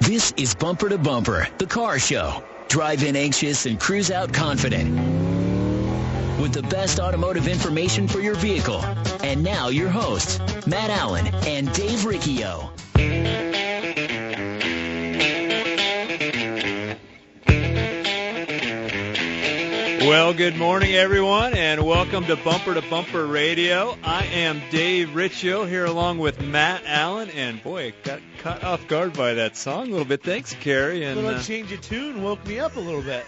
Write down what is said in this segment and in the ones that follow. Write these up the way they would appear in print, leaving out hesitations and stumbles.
This is Bumper to Bumper, the car show. Drive in anxious and cruise out confident. With the best automotive information for your vehicle. And now your hosts, Matt Allen and Dave Riccio. Well, good morning, everyone, and welcome to Bumper Radio. I am Dave Riccio here along with Matt Allen, and boy, got caught off guard by that song a little bit. Thanks, Carrie. And, a little change of tune woke me up a little bit.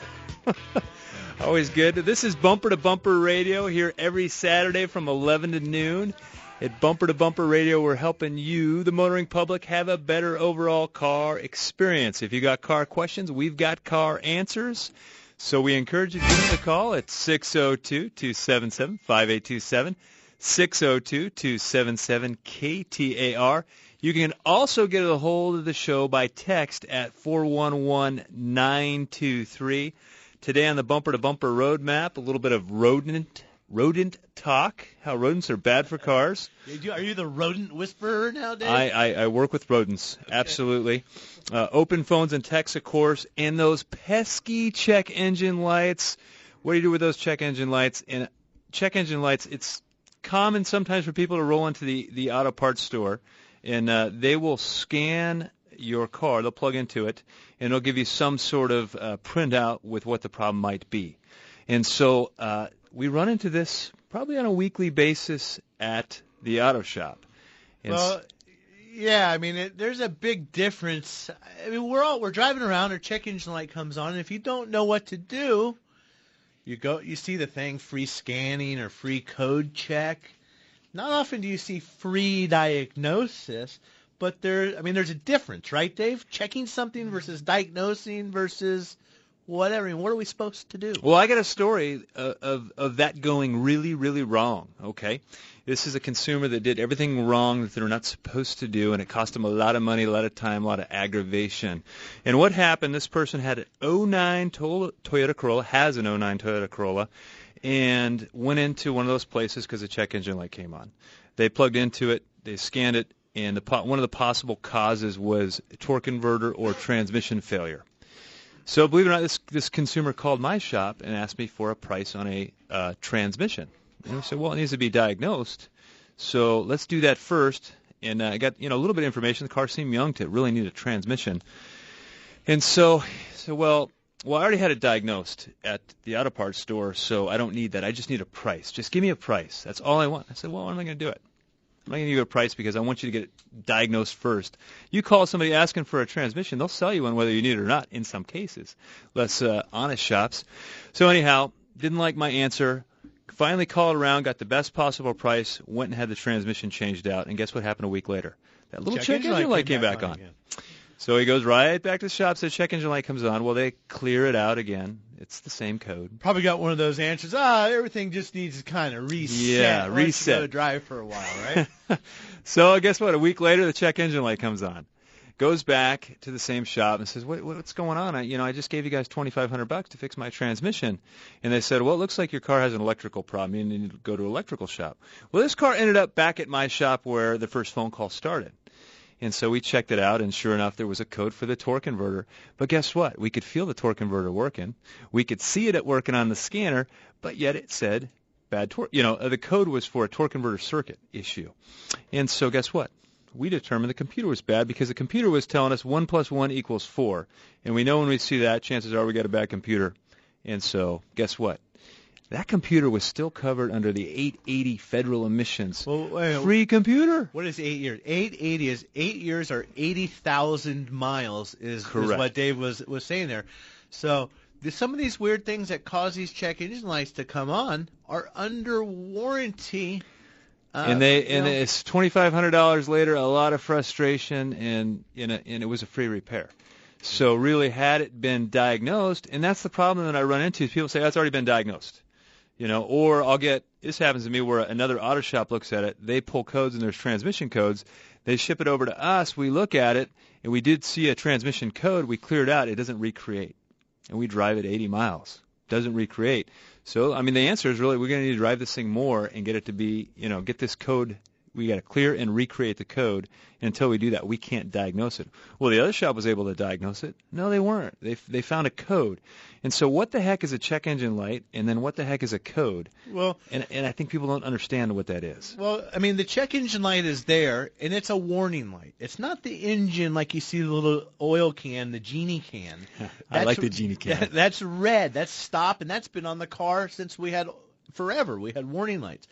Always good. This is Bumper to Bumper Radio here every Saturday from 11 to noon. At Bumper to Bumper Radio, we're helping you, the motoring public, have a better overall car experience. If you got car questions, we've got car answers. So we encourage you to give us a call at 602-277-5827, 602-277-KTAR. You can also get a hold of the show by text at 411-923. Today on the Bumper to Bumper Roadmap, a little bit of rodent talk, how rodents are bad for cars. Are you the rodent whisperer now, Dave? I work with rodents, okay. Absolutely. Open phones and texts, of course, and those pesky check engine lights. What do you do with those check engine lights? And check engine lights, it's common sometimes for people to roll into the auto parts store, and they will scan your car. They'll plug into it, and it'll give you some sort of printout with what the problem might be. And so we run into this probably on a weekly basis at the auto shop. Well, yeah, I mean, there's a big difference. I mean, we're driving around, our check engine light comes on, and if you don't know what to do, you see the thing, free scanning or free code check. Not often do you see free diagnosis, but there's a difference, right, Dave? Checking something versus diagnosing versus whatever. I mean, what are we supposed to do? Well, I got a story of that going really, really wrong, okay? This is a consumer that did everything wrong that they're not supposed to do, and it cost them a lot of money, a lot of time, a lot of aggravation. And what happened, this person had an 09 Toyota Corolla, has an 09 Toyota Corolla, and went into one of those places because the check engine light came on. They plugged into it, they scanned it, and one of the possible causes was torque converter or transmission failure. So believe it or not, this consumer called my shop and asked me for a price on a transmission. And we said, well, it needs to be diagnosed, so let's do that first. And I got a little bit of information. The car seemed young to really need a transmission. And so well, I already had it diagnosed at the auto parts store, so I don't need that. I just need a price. Just give me a price. That's all I want. I said, well, when am I going to do it? I'm not going to give you a price because I want you to get it diagnosed first. You call somebody asking for a transmission, they'll sell you one whether you need it or not in some cases. Less honest shops. So anyhow, didn't like my answer. Finally called around, got the best possible price, went and had the transmission changed out, and guess what happened a week later? That little check engine light came back on. So he goes right back to the shop, says check engine light comes on. Well, they clear it out again. It's the same code. Probably got one of those answers. everything just needs to kind of reset. Yeah, reset. Go drive for a while, right? So guess what? A week later, the check engine light comes on. Goes back to the same shop and says, what's going on? I just gave you guys $2,500 to fix my transmission. And they said, well, it looks like your car has an electrical problem. You need to go to an electrical shop. Well, this car ended up back at my shop where the first phone call started. And so we checked it out, and sure enough, there was a code for the torque converter. But guess what? We could feel the torque converter working. We could see it working on the scanner, but yet it said bad torque. The code was for a torque converter circuit issue. And so guess what? We determined the computer was bad because the computer was telling us 1 + 1 = 4. And we know when we see that, chances are we got a bad computer. And so guess what? That computer was still covered under the 880 federal emissions. Well, free computer. What is 8 years? 880 is 8 years or 80,000 miles is what Dave was saying there. So some of these weird things that cause these check engine lights to come on are under warranty. And it's $2,500 later, a lot of frustration, and it was a free repair. So really, had it been diagnosed, and that's the problem that I run into, is people say, that's already been diagnosed. Or this happens to me where another auto shop looks at it, they pull codes and there's transmission codes, they ship it over to us, we look at it, and we did see a transmission code, we clear it out, it doesn't recreate. And we drive it 80 miles. Doesn't recreate. So, the answer is really we're going to need to drive this thing more and get it to be, get this code we got to clear and recreate the code. And until we do that, we can't diagnose it. Well, the other shop was able to diagnose it. No, they weren't. They found a code. And so what the heck is a check engine light, and then what the heck is a code? Well, and I think people don't understand what that is. Well, I mean, the check engine light is there, and it's a warning light. It's not the engine like you see the little oil can, the genie can. I like the genie can. That's red. That's stop, and that's been on the car since we had forever. We had warning lights.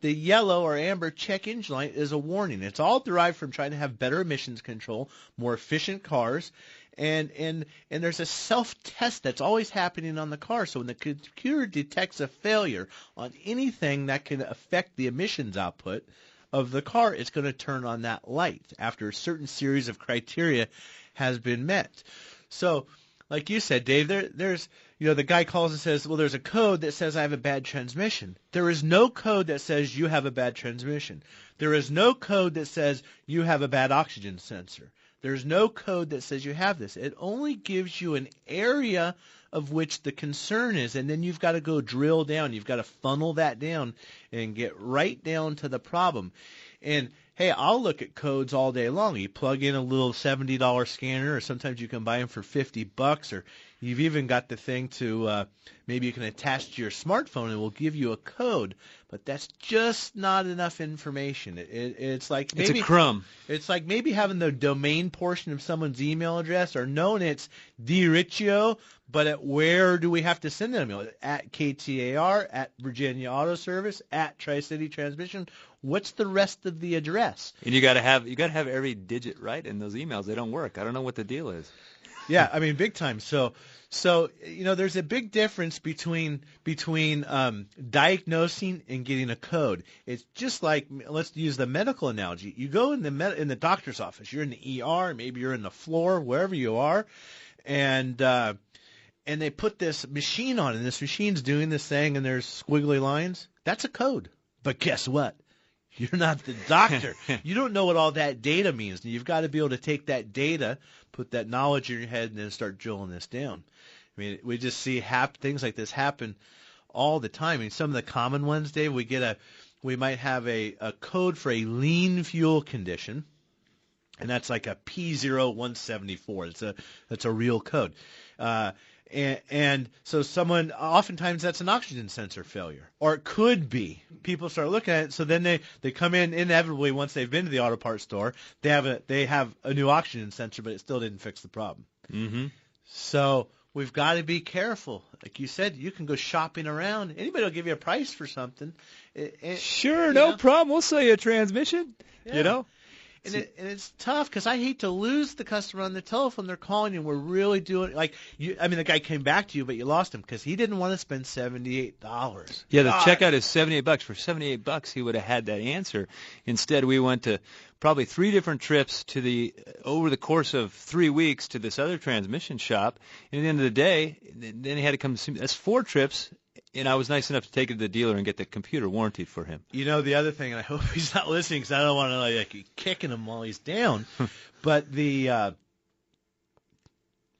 The yellow or amber check engine light is a warning. It's all derived from trying to have better emissions control, more efficient cars, and there's a self-test that's always happening on the car. So when the computer detects a failure on anything that can affect the emissions output of the car, it's going to turn on that light after a certain series of criteria has been met. So, like you said, Dave, there's the guy calls and says, well, there's a code that says I have a bad transmission. There is no code that says you have a bad transmission. There is no code that says you have a bad oxygen sensor. There's no code that says you have this. It only gives you an area of which the concern is, and then you've got to go drill down. You've got to funnel that down and get right down to the problem. And hey, I'll look at codes all day long. You plug in a little $70 scanner, or sometimes you can buy them for $50, or you've even got the thing to maybe you can attach to your smartphone and it will give you a code. But that's just not enough information. It's like maybe it's a crumb. It's like maybe having the domain portion of someone's email address, or knowing it's Riccio, but at where do we have to send them? At KTAR, at Virginia Auto Service, at Tri-City Transmission. What's the rest of the address? And you got to have every digit right in those emails. They don't work. I don't know what the deal is. Yeah, I mean, big time. So there's a big difference between diagnosing and getting a code. It's just like, let's use the medical analogy. You go in the doctor's office. You're in the ER, maybe you're in the floor, wherever you are, and they put this machine on, and this machine's doing this thing, and there's squiggly lines. That's a code. But guess what? You're not the doctor. You don't know what all that data means. And you've got to be able to take that data, put that knowledge in your head, and then start drilling this down. I mean, we just see things like this happen all the time. I mean, some of the common ones, Dave, we might have a code for a lean fuel condition, and that's like a P0174. That's a real code. And so oftentimes that's an oxygen sensor failure, or it could be. People start looking at it, so then they come in inevitably once they've been to the auto parts store. They have a new oxygen sensor, but it still didn't fix the problem. Mm-hmm. So we've got to be careful. Like you said, you can go shopping around. Anybody will give you a price for something. Sure, no problem. We'll sell you a transmission. Yeah. And it's tough because I hate to lose the customer on the telephone. They're calling you. We're really doing the guy came back to you, but you lost him because he didn't want to spend $78. Yeah, the checkout is $78. For $78, he would have had that answer. Instead, we went to probably 3 different trips over the course of 3 weeks to this other transmission shop. And at the end of the day, then he had to come to see me. That's 4 trips. And I was nice enough to take it to the dealer and get the computer warranted for him. You know, the other thing, and I hope he's not listening because I don't want to keep kicking him while he's down, but the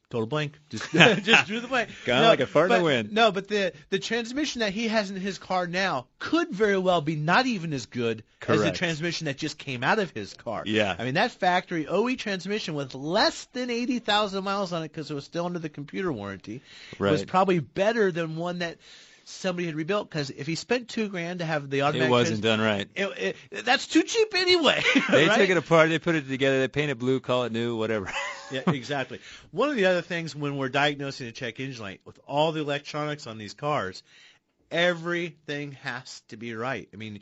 total blank. Just drew the blank. Kind of like a fart in the wind. No, but the transmission that he has in his car now could very well be not even as good as the transmission that just came out of his car. Yeah. I mean, that factory OE transmission with less than 80,000 miles on it because it was still under the computer warranty was probably better than one that somebody had rebuilt, because if he spent $2,000 to have the automatic, it wasn't done right. That's too cheap anyway. They right? took it apart, they put it together, they painted blue, call it new, whatever. Yeah, exactly. One of the other things when we're diagnosing a check engine light, with all the electronics on these cars, everything has to be right. I mean,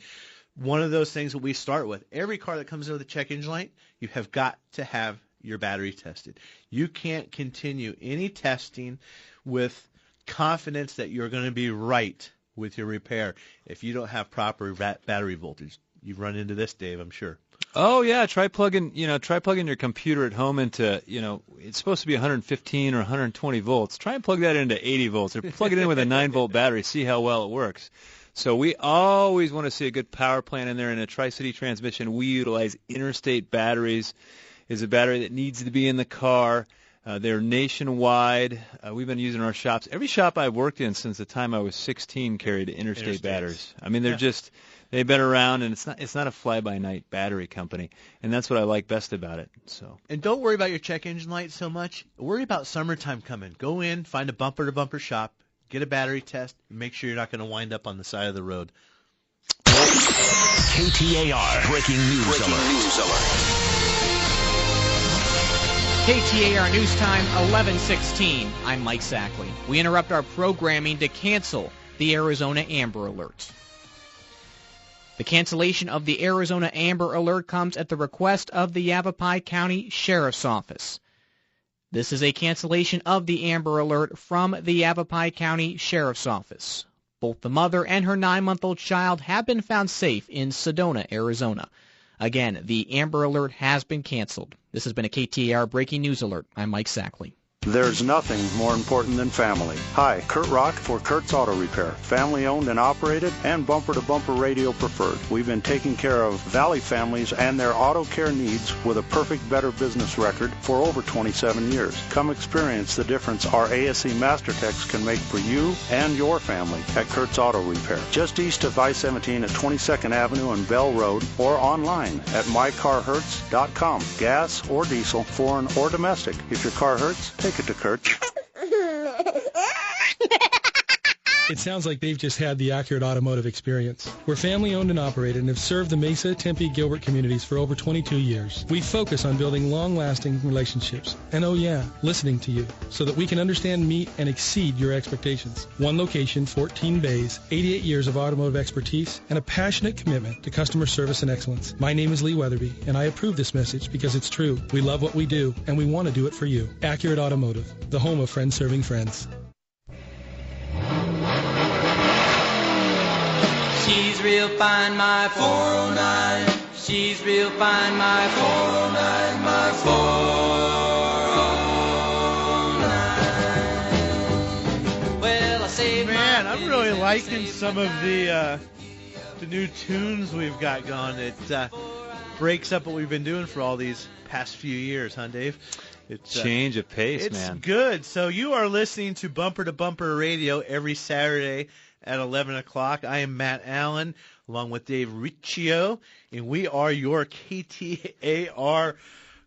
one of those things that we start with, every car that comes in with a check engine light, you have got to have your battery tested. You can't continue any testing with confidence that you're going to be right with your repair if you don't have proper battery voltage. You've run into this, Dave, I'm sure. Oh yeah, try plugging your computer at home into, it's supposed to be 115 or 120 volts. Try and plug that into 80 volts, or plug it in with a 9-volt battery. See how well it works. So we always want to see a good power plant in there. In a Tri-City Transmission, we utilize interstate batteries. Is a battery that needs to be in the car. They're nationwide. We've been using our shops. Every shop I've worked in since the time I was 16 carried interstate batteries. I mean, they've been around, and it's not a fly-by-night battery company, and that's what I like best about it. So. And don't worry about your check engine light so much. Worry about summertime coming. Go in, find a bumper-to-bumper shop, get a battery test, and make sure you're not going to wind up on the side of the road. KTAR Breaking News Alert. KTAR News Time, 11:16. I'm Mike Sackley. We interrupt our programming to cancel the Arizona Amber Alert. The cancellation of the Arizona Amber Alert comes at the request of the Yavapai County Sheriff's Office. This is a cancellation of the Amber Alert from the Yavapai County Sheriff's Office. Both the mother and her 9-month-old child have been found safe in Sedona, Arizona. Again, the Amber Alert has been canceled. This has been a KTAR Breaking News Alert. I'm Mike Sackley. There's nothing more important than family. Hi, Kurt Rock for Kurt's Auto Repair. Family owned and operated and bumper-to-bumper radio preferred. We've been taking care of Valley families and their auto care needs with a perfect Better Business record for over 27 years. Come experience the difference our ASE MasterTechs can make for you and your family at Kurt's Auto Repair. Just east of I-17 at 22nd Avenue and Bell Road, or online at mycarhurts.com. Gas or diesel, foreign or domestic. If your car hurts, take it to Kurt. It sounds like they've just had the accurate automotive experience. We're family-owned and operated and have served the Mesa, Tempe, Gilbert communities for over 22 years. We focus on building long-lasting relationships and, oh yeah, listening to you so that we can understand, meet, and exceed your expectations. One location, 14 bays, 88 years of automotive expertise, and a passionate commitment to customer service and excellence. My name is Lee Weatherby, and I approve this message because it's true. We love what we do, and we want to do it for you. Accurate Automotive, the home of friends serving friends. She's real fine, my 409. She's real fine, my 409, my 409. Well, I say, man, I'm really liking some of the new tunes we've got going. It breaks up what we've been doing for all these past few years, huh, Dave? It's change of pace, man. It's good. So you are listening to Bumper to Bumper Radio every Saturday at 11 o'clock. I am Matt Allen, along with Dave Riccio, and we are your KTAR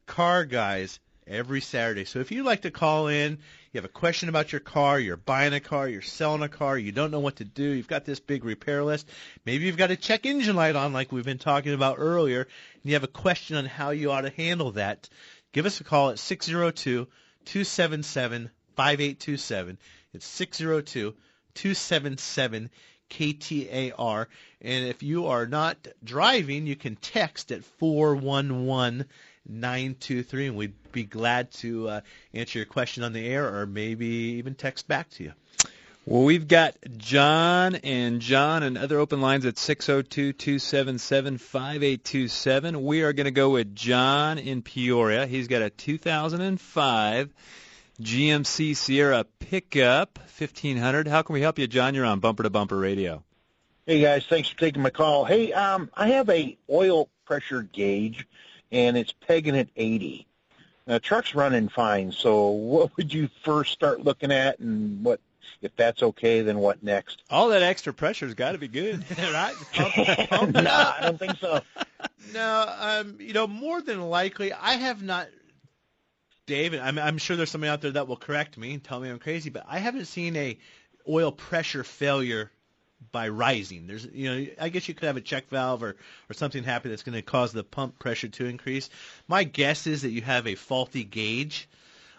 car guys every Saturday. So if you'd like to call in, you have a question about your car, you're buying a car, you're selling a car, you don't know what to do, you've got this big repair list, maybe you've got a check engine light on like we've been talking about earlier, and you have a question on how you ought to handle that, give us a call at 602-277-5827. It's 602-277 KTAR, and if you are not driving, you can text at 411-923, and we'd be glad to answer your question on the air, or maybe even text back to you. Well, we've got John and other open lines at 602-277-5827. We are going to go with John in Peoria. He's got a 2005 GMC Sierra pickup, 1500. How can we help you, John? You're on Bumper to Bumper Radio. Hey, guys. Thanks for taking my call. Hey, I have a oil pressure gauge, and it's pegging at 80. The truck's running fine, so what would you first start looking at, and what, if that's okay, then what next? All that extra pressure's got to be good. Right? No, I don't think so. No, more than likely, I have not... David, I'm sure there's somebody out there that will correct me and tell me I'm crazy, but I haven't seen a oil pressure failure by rising. There's, I guess you could have a check valve or something happen that's going to cause the pump pressure to increase. My guess is that you have a faulty gauge.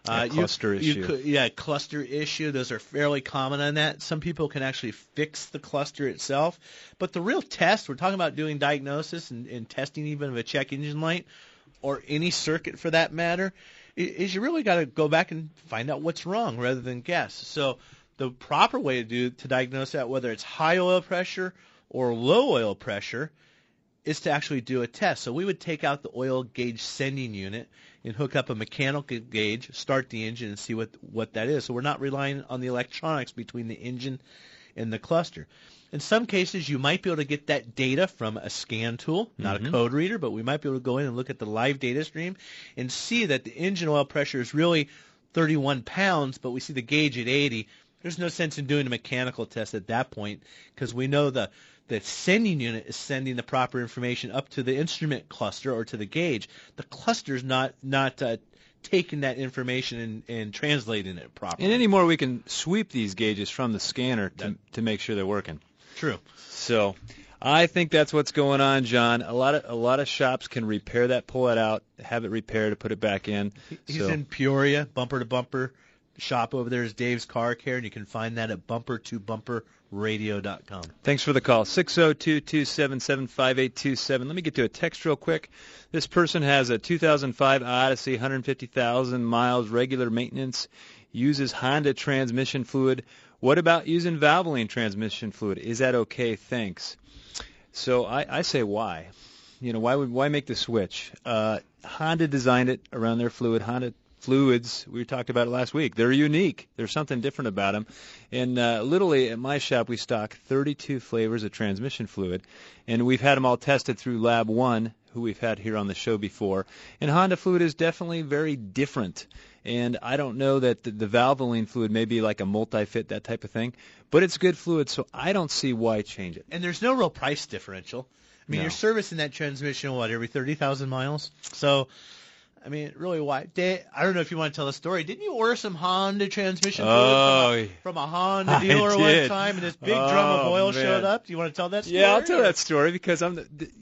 Cluster issue. Cluster issue. Those are fairly common on that. Some people can actually fix the cluster itself. But the real test, we're talking about doing diagnosis and testing even of a check engine light or any circuit for that matter, is you really got to go back and find out what's wrong rather than guess. So the proper way to diagnose that, whether it's high oil pressure or low oil pressure, is to actually do a test. So we would take out the oil gauge sending unit and hook up a mechanical gauge, start the engine, and see what that is. So we're not relying on the electronics between the engine and the cluster. In some cases, you might be able to get that data from a scan tool, not a code reader, but we might be able to go in and look at the live data stream and see that the engine oil pressure is really 31 pounds, but we see the gauge at 80. There's no sense in doing a mechanical test at that point because we know the sending unit is sending the proper information up to the instrument cluster or to the gauge. The cluster's not taking that information and translating it properly. And anymore, we can sweep these gauges from the scanner to make sure they're working. True. So I think that's what's going on, John. A lot of shops can repair that, pull it out, have it repaired, to put it back in. He's in Peoria, Bumper to Bumper. Shop over there is Dave's Car Care, and you can find that at bumpertobumperradio.com. Thanks for the call. 602-277-5827. Let me get to a text real quick. This person has a 2005 Odyssey, 150,000 miles, regular maintenance, uses Honda transmission fluid. What about using Valvoline transmission fluid? Is that okay? Thanks. So I say why? Why make the switch? Honda designed it around their fluid. Honda fluids, we talked about it last week. They're unique. There's something different about them. And literally at my shop, we stock 32 flavors of transmission fluid, and we've had them all tested through Lab 1, who we've had here on the show before. And Honda fluid is definitely very different. And I don't know that the Valvoline fluid may be like a multi-fit, that type of thing, but it's good fluid, so I don't see why change it. And there's no real price differential. I mean, You're servicing that transmission, every 30,000 miles? So, I mean, really, why? Dave, I don't know if you want to tell the story. Didn't you order some Honda transmission fluid from a Honda dealer one time, and this big drum of oil showed up? Do you want to tell that story? Yeah, I'll tell that story because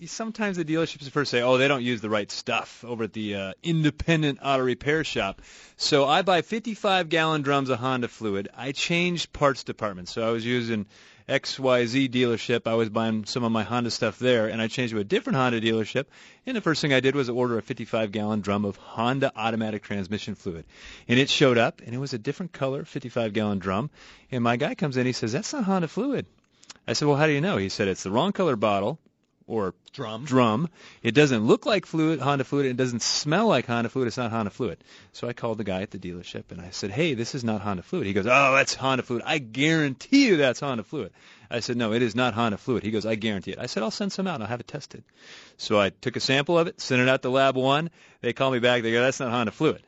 sometimes the dealerships first say, they don't use the right stuff over at the independent auto repair shop. So I buy 55-gallon drums of Honda fluid. I changed parts departments. So I was using XYZ dealership. I was buying some of my Honda stuff there, and I changed to a different Honda dealership. And the first thing I did was order a 55-gallon drum of Honda automatic transmission fluid. And it showed up, and it was a different color, 55-gallon drum. And my guy comes in, he says, "That's not Honda fluid." I said, "Well, how do you know?" He said, "It's the wrong color bottle or drum. It doesn't look like Honda fluid. It doesn't smell like Honda fluid. It's not Honda fluid." So I called the guy at the dealership, and I said, "Hey, this is not Honda fluid." He goes, "Oh, that's Honda fluid. I guarantee you that's Honda fluid." I said, "No, it is not Honda fluid." He goes, "I guarantee it." I said, "I'll send some out, and I'll have it tested." So I took a sample of it, sent it out to Lab 1. They call me back. They go, "That's not Honda fluid."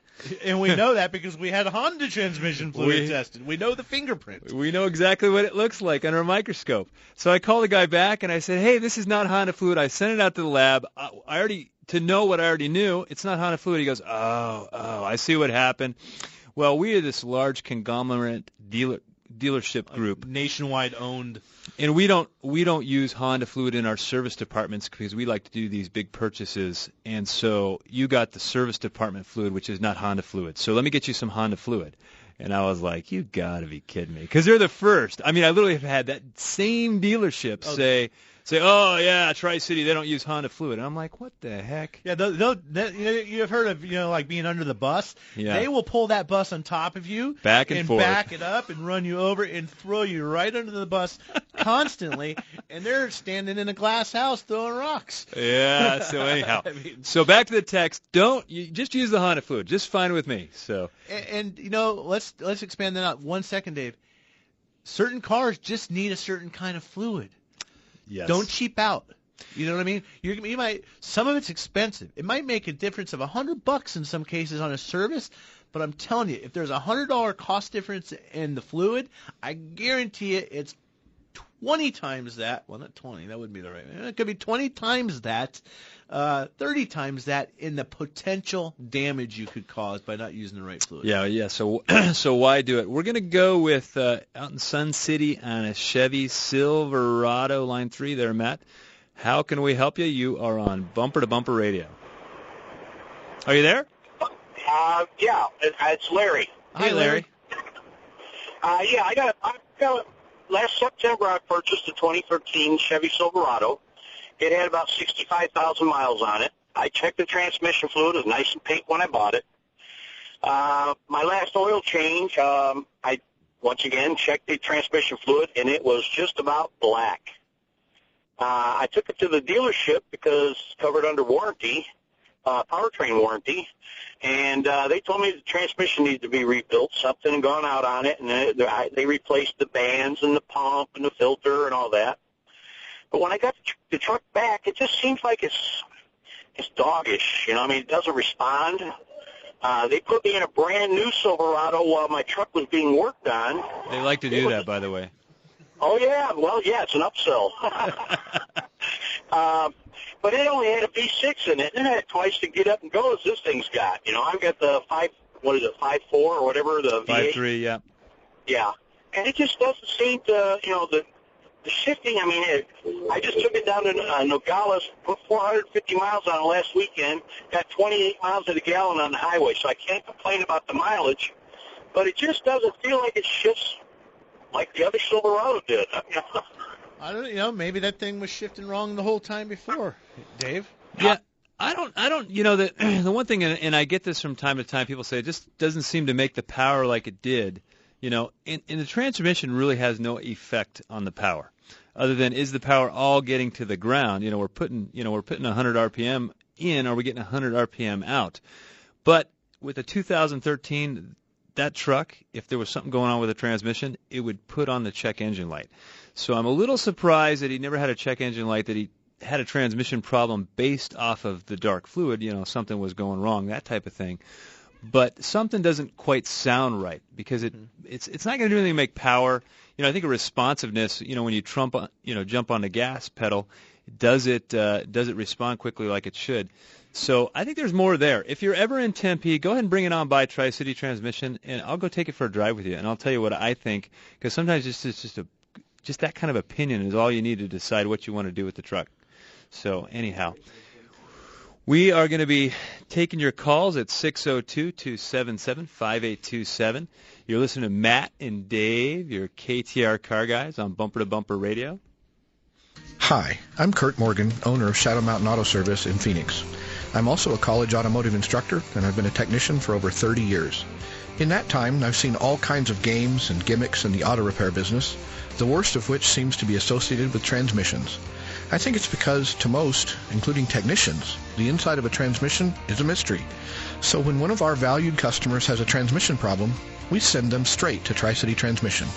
And we know that because we had Honda transmission fluid tested. We know the fingerprint. We know exactly what it looks like under a microscope. So I called the guy back, and I said, "Hey, this is not Honda fluid." I sent it out to the lab. To know what I already knew, it's not Honda fluid. He goes, oh, I see what happened. Well, we are this large conglomerate dealership group, nationwide owned, and we don't use Honda fluid in our service departments because we like to do these big purchases. And so you got the service department fluid, which is not Honda fluid. So let me get you some Honda fluid. And I was like, you got to be kidding me, because they're the first. I mean, I literally have had that same dealership say, "Oh yeah, Tri-City, they don't use Honda fluid." And I'm like, what the heck? Yeah, you've heard of like being under the bus. Yeah. They will pull that bus on top of you back and forth, back it up and run you over and throw you right under the bus constantly. And they're standing in a glass house throwing rocks. Yeah. So anyhow, so back to the text. Just use the Honda fluid. Just fine with me. So and let's expand that out 1 second, Dave. Certain cars just need a certain kind of fluid. Yes. Don't cheap out. You know what I mean? You might. Some of it's expensive. It might make a difference of $100 in some cases on a service, but I'm telling you, if there's a $100 cost difference in the fluid, I guarantee it's 20 times that. Well, not 20. That wouldn't be the right. It could be 20 times that, 30 times that in the potential damage you could cause by not using the right fluid. Yeah. So why do it? We're going to go with out in Sun City on a Chevy Silverado, line 3 there, Matt. How can we help you? You are on Bumper to Bumper Radio. Are you there? Yeah, it's Larry. Hi, Larry. Yeah, I got last September I purchased a 2013 Chevy Silverado. It had about 65,000 miles on it. I checked the transmission fluid. It was nice and pink when I bought it. My last oil change, I once again checked the transmission fluid, and it was just about black. I took it to the dealership because it's covered under warranty, powertrain warranty, and they told me the transmission needed to be rebuilt. Something had gone out on it, and they replaced the bands and the pump and the filter and all that. But when I got the truck back, it just seems like it's doggish. I mean, it doesn't respond. They put me in a brand new Silverado while my truck was being worked on. They like to do that, by the way. Oh, yeah. Well, yeah, it's an upsell. But it only had a V6 in it, and it had twice to get up and go as this thing's got. You know, I've got the 5.4 or whatever, the V8. 5.3, yeah. Yeah. And it just doesn't seem to, you know, the shifting, I mean, I just took it down to Nogales, put 450 miles on it last weekend, got 28 miles to the gallon on the highway, so I can't complain about the mileage, but it just doesn't feel like it shifts like the other Silverado did. I don't, you know, maybe that thing was shifting wrong the whole time before, Dave. Yeah. I don't, you know, the one thing, and I get this from time to time, people say it just doesn't seem to make the power like it did. You know, and the transmission really has no effect on the power, other than is the power all getting to the ground? You know, we're putting 100 RPM in, or we're getting 100 RPM out. But with a 2013, that truck, if there was something going on with the transmission, it would put on the check engine light. So I'm a little surprised that he never had a check engine light, that he had a transmission problem based off of the dark fluid. You know, something was going wrong, that type of thing. But something doesn't quite sound right, because it's not going to do anything to make power. You know, I think a responsiveness, you know, when you jump on the gas pedal, does it respond quickly like it should? So I think there's more there. If you're ever in Tempe, go ahead and bring it on by Tri-City Transmission, and I'll go take it for a drive with you, and I'll tell you what I think, because sometimes it's just that kind of opinion is all you need to decide what you want to do with the truck. So anyhow, we are going to be taking your calls at 602-277-5827. You're listening to Matt and Dave, your KTAR car guys on Bumper to Bumper Radio. Hi, I'm Kurt Morgan, owner of Shadow Mountain Auto Service in Phoenix. I'm also a college automotive instructor, and I've been a technician for over 30 years. In that time, I've seen all kinds of games and gimmicks in the auto repair business, the worst of which seems to be associated with transmissions. I think it's because, to most, including technicians, the inside of a transmission is a mystery. So when one of our valued customers has a transmission problem, we send them straight to Tri-City Transmission.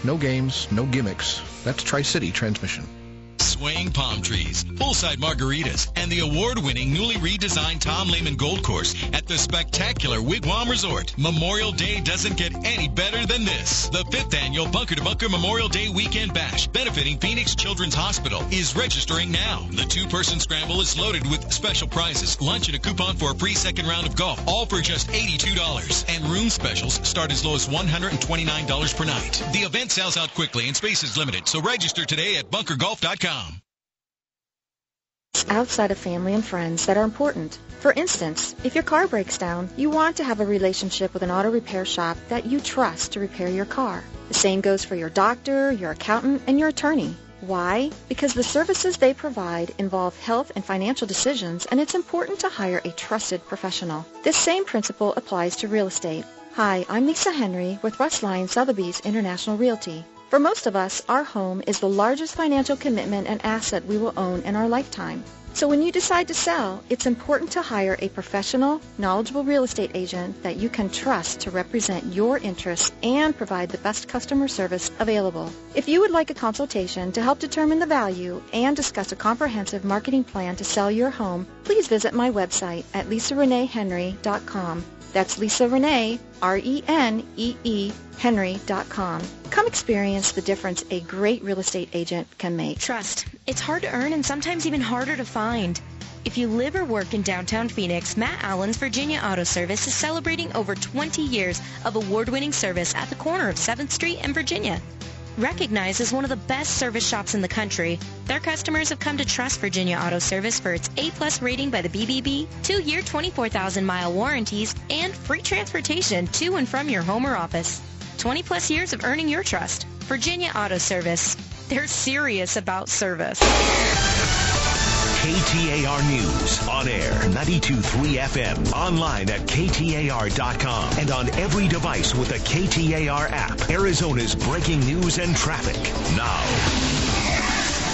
No games, no gimmicks. That's Tri-City Transmission. Swaying palm trees, poolside margaritas, and the award-winning newly redesigned Tom Lehman Gold Course at the spectacular Wigwam Resort. Memorial Day doesn't get any better than this. The 5th annual Bunker to Bunker Memorial Day Weekend Bash, benefiting Phoenix Children's Hospital, is registering now. The two-person scramble is loaded with special prizes, lunch, and a coupon for a free second round of golf, all for just $82. And room specials start as low as $129 per night. The event sells out quickly and space is limited, so register today at bunkergolf.com. Outside of family and friends that are important. For instance, if your car breaks down, you want to have a relationship with an auto repair shop that you trust to repair your car. The same goes for your doctor, your accountant, and your attorney. Why? Because the services they provide involve health and financial decisions, and it's important to hire a trusted professional. This same principle applies to real estate. Hi, I'm Lisa Henry with Russ Lyon Sotheby's International Realty. For most of us, our home is the largest financial commitment and asset we will own in our lifetime. So when you decide to sell, it's important to hire a professional, knowledgeable real estate agent that you can trust to represent your interests and provide the best customer service available. If you would like a consultation to help determine the value and discuss a comprehensive marketing plan to sell your home, please visit my website at lisareneehenry.com. That's Lisa Renee, R-E-N-E-E, Henry.com. Come experience the difference a great real estate agent can make. Trust. It's hard to earn and sometimes even harder to find. If you live or work in downtown Phoenix, Matt Allen's Virginia Auto Service is celebrating over 20 years of award-winning service at the corner of 7th Street and Virginia. Recognized as one of the best service shops in the country, their customers have come to trust Virginia Auto Service for its A+ rating by the BBB, 2-year 24,000-mile warranties, and free transportation to and from your home or office. 20+ years of earning your trust. Virginia Auto Service. They're serious about service. KTAR News, on air, 92.3 FM, online at KTAR.com, and on every device with the KTAR app. Arizona's breaking news and traffic, now.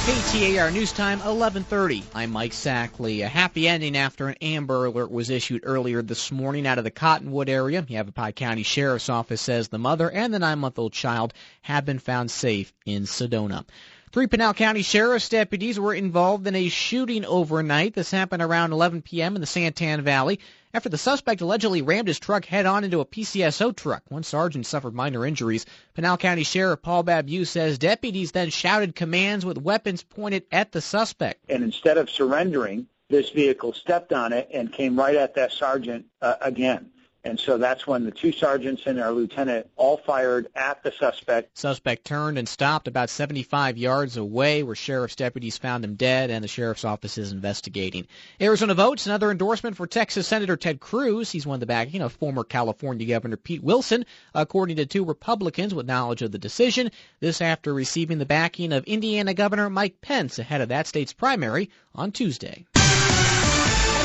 KTAR News Time, 11:30. I'm Mike Sackley. A happy ending after an Amber Alert was issued earlier this morning out of the Cottonwood area. The Yavapai County Sheriff's Office says the mother and the 9-month-old child have been found safe in Sedona. 3 Pinal County Sheriff's deputies were involved in a shooting overnight. This happened around 11 p.m. in the Santan Valley. after the suspect allegedly rammed his truck head-on into a PCSO truck. One sergeant suffered minor injuries. Pinal County Sheriff Paul Babu says deputies then shouted commands with weapons pointed at the suspect. And instead of surrendering, this vehicle stepped on it and came right at that sergeant again. And so that's when the two sergeants and our lieutenant all fired at the suspect. Suspect turned and stopped about 75 yards away, where sheriff's deputies found him dead, and the sheriff's office is investigating. Arizona votes another endorsement for Texas Senator Ted Cruz. He's won the backing of former California Governor Pete Wilson, according to two Republicans with knowledge of the decision. This after receiving the backing of Indiana Governor Mike Pence ahead of that state's primary on Tuesday.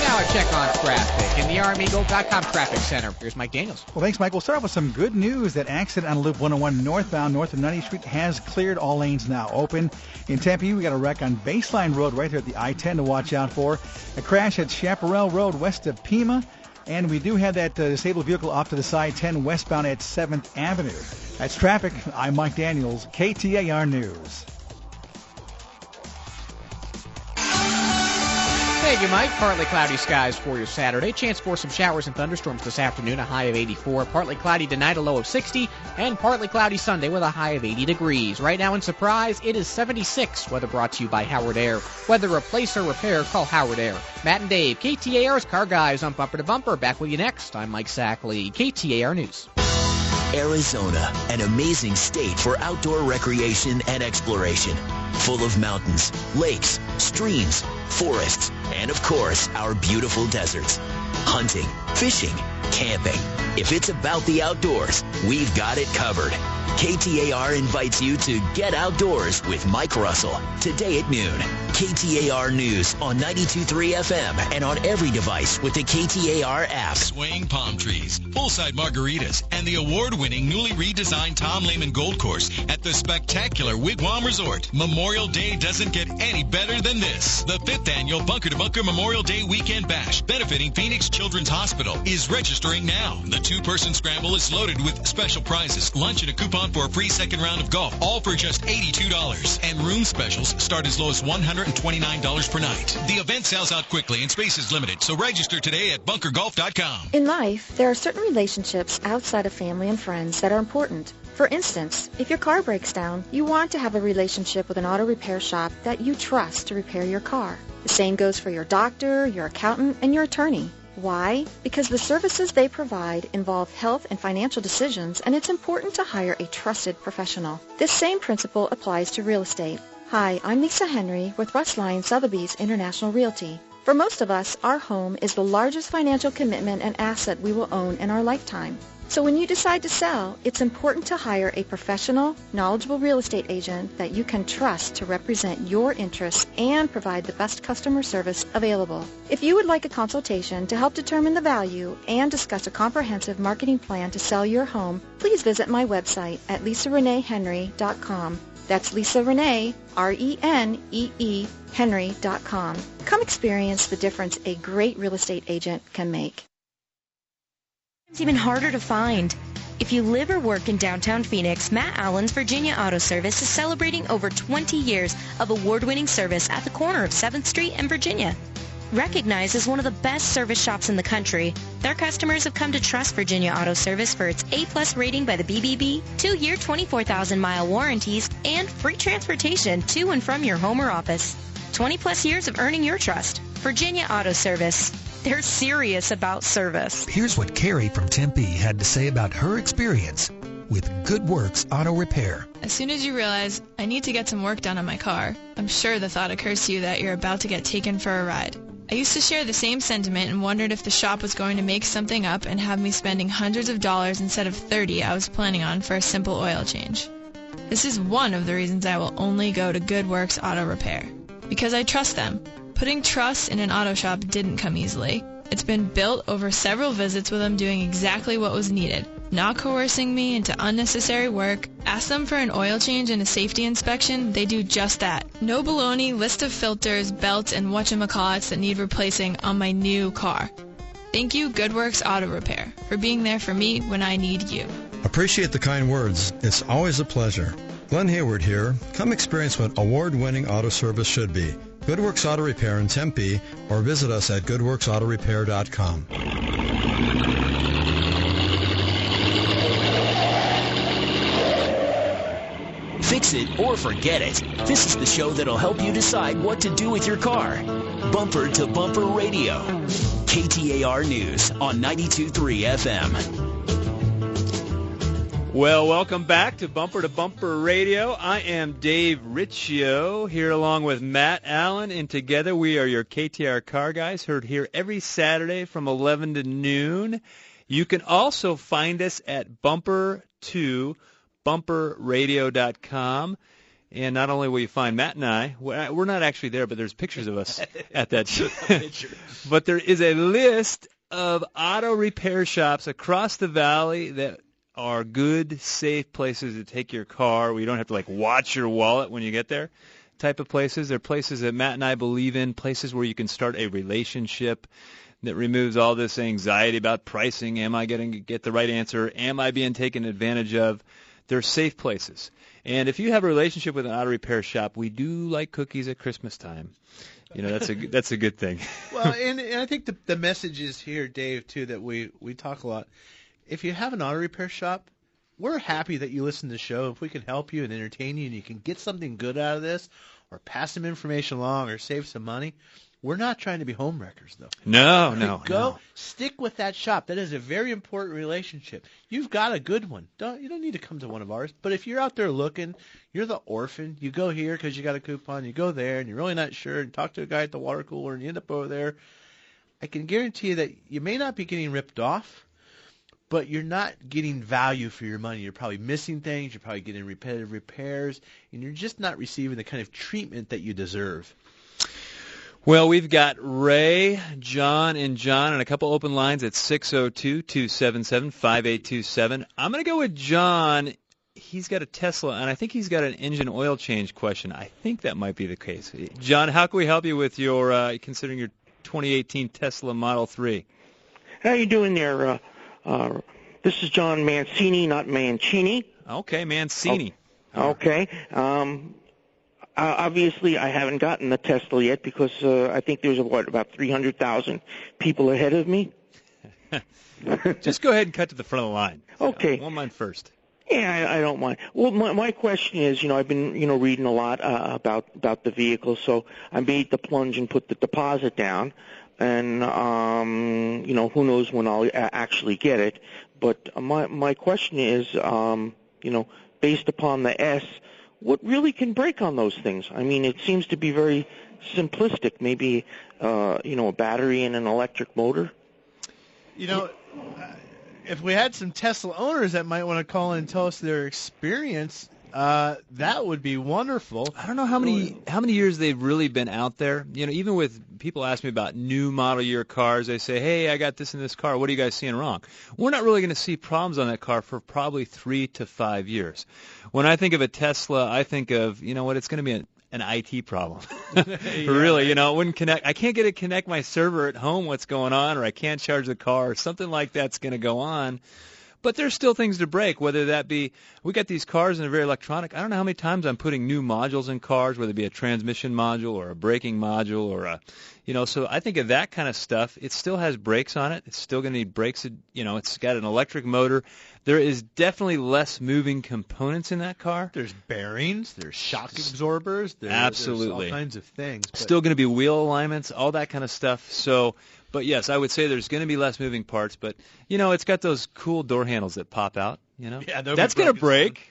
Now a check on traffic in the RMEGold.com Traffic Center. Here's Mike Daniels. Well, thanks, Mike. We'll start off with some good news. That accident on Loop 101 northbound north of 90th Street has cleared. All lanes now open. In Tempe, we got a wreck on Baseline Road right here at the I-10 to watch out for. A crash at Chaparral Road west of Pima. And we do have that disabled vehicle off to the side 10 westbound at 7th Avenue. That's traffic. I'm Mike Daniels, KTAR News. Thank you, Mike. Partly cloudy skies for your Saturday. Chance for some showers and thunderstorms this afternoon, a high of 84. Partly cloudy tonight, a low of 60. And partly cloudy Sunday with a high of 80 degrees. Right now in Surprise, it is 76. Weather brought to you by Howard Air. Whether replace or repair, call Howard Air. Matt and Dave, KTAR's Car Guys on Bumper to Bumper. Back with you next. I'm Mike Sackley, KTAR News. Arizona, an amazing state for outdoor recreation and exploration. Full of mountains, lakes, streams, forests, and of course, our beautiful deserts. Hunting, fishing, camping. If it's about the outdoors, we've got it covered. KTAR invites you to Get Outdoors with Mike Russell today at noon. KTAR News on 92.3 FM and on every device with the KTAR app. Swaying palm trees, poolside margaritas, and the award-winning newly redesigned Tom Lehman Gold Course at the spectacular Wigwam Resort. Memorial Day doesn't get any better than this. The 5th annual Bunker to Bunker Memorial Day Weekend Bash, benefiting Phoenix Children's Hospital, is registering now. The two-person scramble is loaded with special prizes, lunch, and a coupon for a free second round of golf, all for just $82. And room specials start as low as $129 per night. The event sells out quickly and space is limited, so register today at bunkergolf.com. In life, there are certain relationships outside of family and friends that are important. For instance, if your car breaks down, you want to have a relationship with an auto repair shop that you trust to repair your car. The same goes for your doctor, your accountant, and your attorney. Why? Because the services they provide involve health and financial decisions, and it's important to hire a trusted professional. This same principle applies to real estate. Hi, I'm Lisa Henry with Russ Lyon Sotheby's International Realty. For most of us, our home is the largest financial commitment and asset we will own in our lifetime. So when you decide to sell, it's important to hire a professional, knowledgeable real estate agent that you can trust to represent your interests and provide the best customer service available. If you would like a consultation to help determine the value and discuss a comprehensive marketing plan to sell your home, please visit my website at lisareneehenry.com. That's Lisa Renee, R-E-N-E-E, Henry.com. Come experience the difference a great real estate agent can make. It's even harder to find. If you live or work in downtown Phoenix, Matt Allen's Virginia Auto Service is celebrating over 20 years of award-winning service at the corner of 7th Street and Virginia. Recognized as one of the best service shops in the country, their customers have come to trust Virginia Auto Service for its A+ rating by the BBB, 2-year 24,000-mile warranties, and free transportation to and from your home or office. 20+ years of earning your trust. Virginia Auto Service. They're serious about service. Here's what Carrie from Tempe had to say about her experience with Good Works Auto Repair. As soon as you realize, I need to get some work done on my car, I'm sure the thought occurs to you that you're about to get taken for a ride. I used to share the same sentiment and wondered if the shop was going to make something up and have me spending hundreds of dollars instead of $30 I was planning on for a simple oil change. This is one of the reasons I will only go to Good Works Auto Repair. Because I trust them. Putting trust in an auto shop didn't come easily. It's been built over several visits with them doing exactly what was needed, not coercing me into unnecessary work. Ask them for an oil change and a safety inspection, they do just that. No baloney, list of filters, belts, and whatchamacallits that need replacing on my new car. Thank you, Good Works Auto Repair, for being there for me when I need you. Appreciate the kind words. It's always a pleasure. Glenn Hayward here. Come experience what award-winning auto service should be. Good Works Auto Repair in Tempe, or visit us at goodworksautorepair.com. Fix it or forget it. This is the show that'll help you decide what to do with your car. Bumper to Bumper Radio. KTAR News on 92.3 FM. Well, welcome back to Bumper Radio. I am Dave Riccio here along with Matt Allen, and together we are your KTAR car guys, heard here every Saturday from 11 to noon. You can also find us at bumperradio.com. And not only will you find Matt and I, we're not actually there, but there's pictures of us at that show. But there is a list of auto repair shops across the valley that are good, safe places to take your car where you don't have to, watch your wallet when you get there type of places. They're places that Matt and I believe in, places where you can start a relationship that removes all this anxiety about pricing. Am I going to get the right answer? Am I being taken advantage of? They're safe places. And if you have a relationship with an auto repair shop, we do like cookies at Christmas time. That's a good thing. Well, and I think the message is here, Dave, too, that we talk a lot. If you have an auto repair shop, we're happy that you listen to the show. If we can help you and entertain you and you can get something good out of this or pass some information along or save some money, we're not trying to be home wreckers, though. No. Stick with that shop. That is a very important relationship. You've got a good one. You don't need to come to one of ours. But if you're out there looking, you're the orphan. You go here because you got a coupon. You go there and you're really not sure and talk to a guy at the water cooler and you end up over there. I can guarantee you that you may not be getting ripped off, but you're not getting value for your money. You're probably missing things. You're probably getting repetitive repairs, and you're just not receiving the kind of treatment that you deserve. Well, we've got Ray, John, and a couple open lines at 602-277-5827. I'm going to go with John. He's got a Tesla, and I think he's got an engine oil change question. I think that might be the case. John, how can we help you with your considering your 2018 Tesla Model 3? How you doing there? This is John Mancini, not Mancini. Okay, Mancini. Okay. Obviously, I haven't gotten the Tesla yet because I think there's about 300,000 people ahead of me. Just go ahead and cut to the front of the line. Okay. One mind first. Yeah, I don't mind. Well, my question is, I've been, reading a lot about the vehicle, so I made the plunge and put the deposit down, and who knows when I'll actually get it. But my question is, based upon the S, what really can break on those things? I mean, it seems to be very simplistic. Maybe, a battery and an electric motor. If we had some Tesla owners that might want to call in and tell us their experience, that would be wonderful. I don't know how many years they've really been out there. Even with people ask me about new model year cars, they say, hey, I got this in this car. What are you guys seeing wrong? We're not really going to see problems on that car for probably 3 to 5 years. When I think of a Tesla, I think of, it's going to be an IT problem. Really, it wouldn't connect. I can't get it connect my server at home, what's going on, or I can't charge the car, or something like that's going to go on. But there's still things to break, whether that be, we got these cars and they're very electronic. I don't know how many times I'm putting new modules in cars, whether it be a transmission module or a braking module or a, so I think of that kind of stuff. It still has brakes on it. It's still going to need brakes. It's got an electric motor. There is definitely less moving components in that car. There's bearings. There's shock absorbers. Absolutely. There's all kinds of things. Still going to be wheel alignments, all that kind of stuff. So, but yes, I would say there's going to be less moving parts. But, it's got those cool door handles that pop out. Yeah, that's going to break.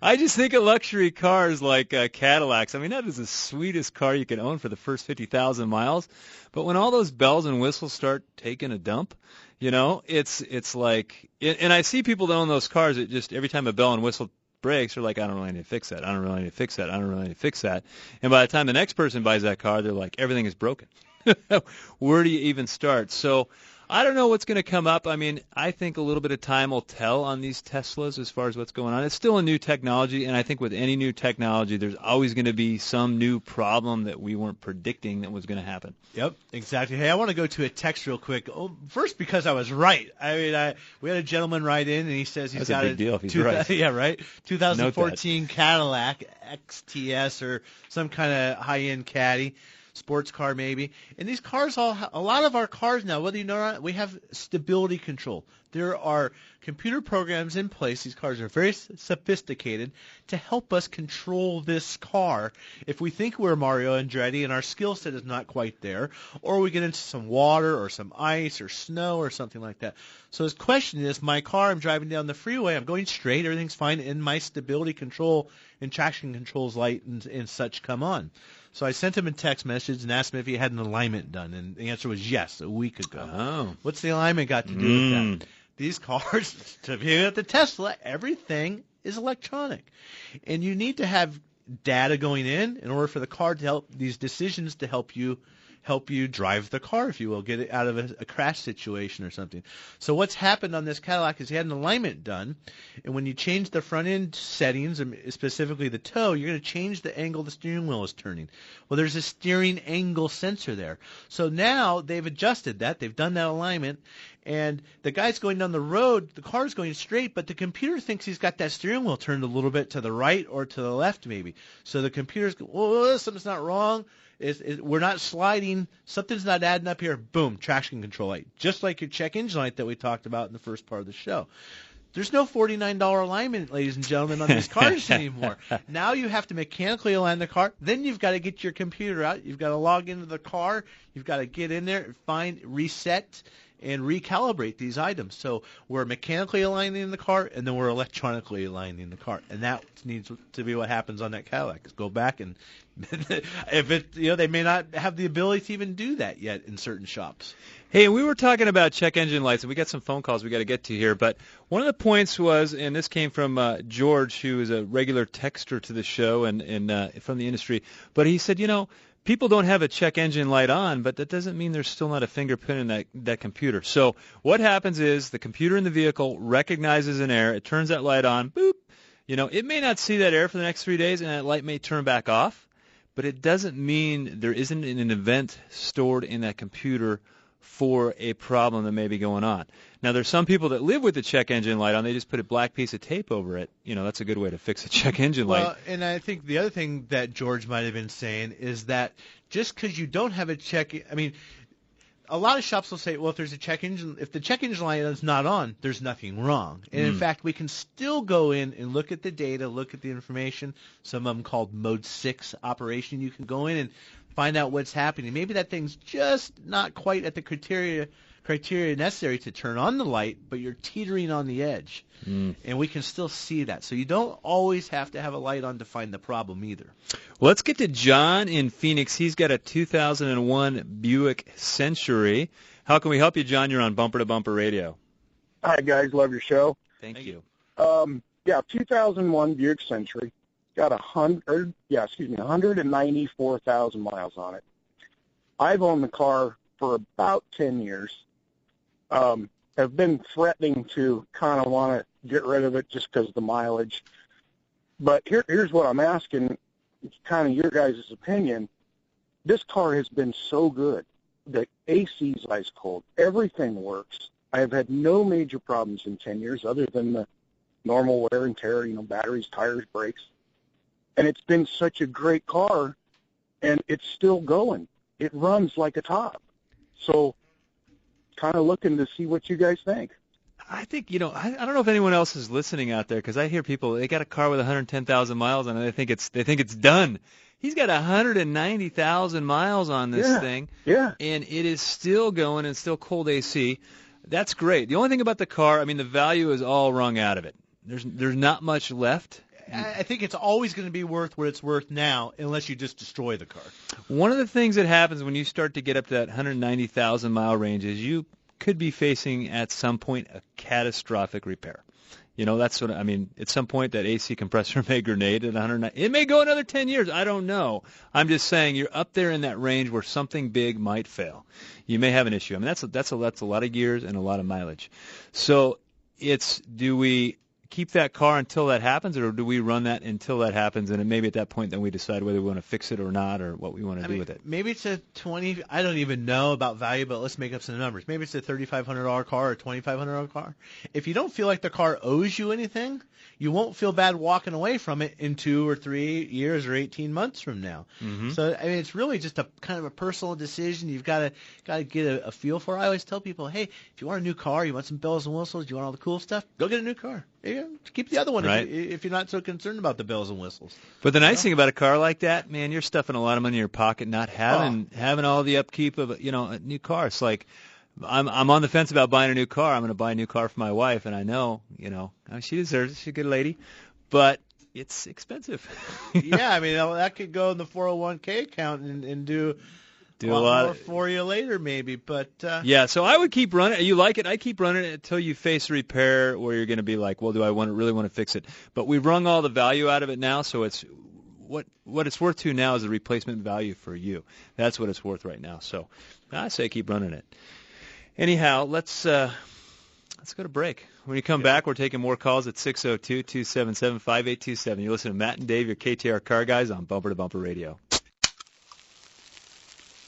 I just think of luxury cars like Cadillacs. I mean, that is the sweetest car you can own for the first 50,000 miles. But when all those bells and whistles start taking a dump, it's like, and I see people that own those cars that just every time a bell and whistle breaks, they're like, I don't really need to fix that. I don't really need to fix that. I don't really need to fix that. And by the time the next person buys that car, they're like, everything is broken. Where do you even start? So I don't know what's going to come up. I mean, I think a little bit of time will tell on these Teslas as far as what's going on. It's still a new technology, and I think with any new technology, there's always going to be some new problem that we weren't predicting that was going to happen. Yep, exactly. Hey, I want to go to a text real quick. First, because I was right. I mean, we had a gentleman write in, and he says he's got a big deal if he's right. Yeah, right. 2014 Cadillac XTS or some kind of high-end caddy. sports car maybe. And these cars a lot of our cars now, whether you know or not, we have stability control. There are computer programs in place. These cars are very sophisticated to help us control this car if we think we're Mario Andretti and our skill set is not quite there, or we get into some water or some ice or snow or something like that. So his question is, my car, I'm driving down the freeway, I'm going straight, everything's fine, and my stability control and traction controls light and such come on. So I sent him a text message and asked him if he had an alignment done, and the answer was yes, a week ago. Oh. What's the alignment got to do with that? These cars, to be at the Tesla, everything is electronic. And you need to have data going in order for the car to help these decisions to help you drive the car, if you will, get it out of a crash situation or something. So what's happened on this Cadillac is he had an alignment done, and when you change the front end settings, and specifically the toe, you're going to change the angle the steering wheel is turning. Well, there's a steering angle sensor there. So now they've adjusted that. They've done that alignment, and the guy's going down the road, the car's going straight, but the computer thinks he's got that steering wheel turned a little bit to the right or to the left maybe. So the computer's, well, something's not wrong. We're not sliding. Something's not adding up here. Boom, traction control light. Just like your check engine light that we talked about in the first part of the show. There's no $49 alignment, ladies and gentlemen, on these cars anymore. Now you have to mechanically align the car. Then you've got to get your computer out. You've got to log into the car. You've got to get in there, find, reset, and recalibrate these items. So we're mechanically aligning the car, and then we're electronically aligning the car. And that needs to be what happens on that Cadillac. Go back and if it, they may not have the ability to even do that yet in certain shops. Hey, we were talking about check engine lights, and we got some phone calls we got to get to here. But one of the points was, and this came from George, who is a regular texter to the show and from the industry, but he said, people don't have a check engine light on, but that doesn't mean there's still not a fingerprint in that computer. So what happens is the computer in the vehicle recognizes an error. It turns that light on. Boop. It may not see that error for the next 3 days, and that light may turn back off, but it doesn't mean there isn't an event stored in that computer for a problem that may be going on. Now, there's some people that live with the check engine light on. They just put a black piece of tape over it. That's a good way to fix a check engine light. Well, and I think the other thing that George might have been saying is that just because you don't have a a lot of shops will say, well, if the check engine light is not on, there's nothing wrong. And in fact, we can still go in and look at the data, look at the information. Some of them called Mode 6 operation. You can go in and find out what's happening. Maybe that thing's just not quite at the criteria necessary to turn on the light, but you're teetering on the edge. And we can still see that. So you don't always have to have a light on to find the problem either. Well, let's get to John in Phoenix. He's got a 2001 Buick Century. How can we help you, John? You're on Bumper to Bumper Radio. Hi, guys. Love your show. Thank you. 2001 Buick Century. Got 194,000 miles on it. I've owned the car for about 10 years. Have been threatening to kind of want to get rid of it just because of the mileage. But here's what I'm asking, it's kind of your guys' opinion. This car has been so good. The AC's ice cold. Everything works. I have had no major problems in 10 years other than the normal wear and tear, batteries, tires, brakes. And it's been such a great car, and it's still going. It runs like a top. So kind of looking to see what you guys think. I think, I don't know if anyone else is listening out there, because I hear people, they got a car with 110,000 miles on it, they think it's done. He's got 190,000 miles on this thing, and it is still going and still cold AC. That's great. The only thing about the car, the value is all wrung out of it. There's not much left. I think it's always going to be worth what it's worth now, unless you just destroy the car. One of the things that happens when you start to get up to that 190,000 mile range is you could be facing at some point a catastrophic repair. That's what at some point that AC compressor may grenade at 190. It may go another 10 years. I don't know. I'm just saying you're up there in that range where something big might fail. You may have an issue. That's a lot of gears and a lot of mileage. So do we keep that car until that happens, or do we run that until that happens, and maybe at that point then we decide whether we want to fix it or not, or what we want to do with it? Maybe it's a I don't even know about value, but let's make up some numbers. Maybe it's a $3,500 car or a $2,500 car. If you don't feel like the car owes you anything, you won't feel bad walking away from it in 2 or 3 years or 18 months from now. Mm-hmm. So I mean, it's really just a kind of a personal decision. You've got to get a feel for it. I always tell people, hey, if you want a new car, you want some bells and whistles, you want all the cool stuff, go get a new car. Keep the other one if you're not so concerned about the bells and whistles. But the nice thing about a car like that, man, you're stuffing a lot of money in your pocket, not having all the upkeep of a new car. It's like I'm on the fence about buying a new car. I'm going to buy a new car for my wife, and I know, she deserves it. She's a good lady, but it's expensive. Yeah, I mean that could go in the 401k account and do a lot more for you later, maybe. But yeah, so I would keep running. You like it? I keep running it until you face a repair where you're going to be like, well, do I really want to fix it? But we've wrung all the value out of it now, so it's what it's worth to now is the replacement value for you. That's what it's worth right now. So I say keep running it. Anyhow, let's go to break. When you come back, we're taking more calls at 602-277-5827. You're listening to Matt and Dave, your KTAR car guys on Bumper to Bumper Radio.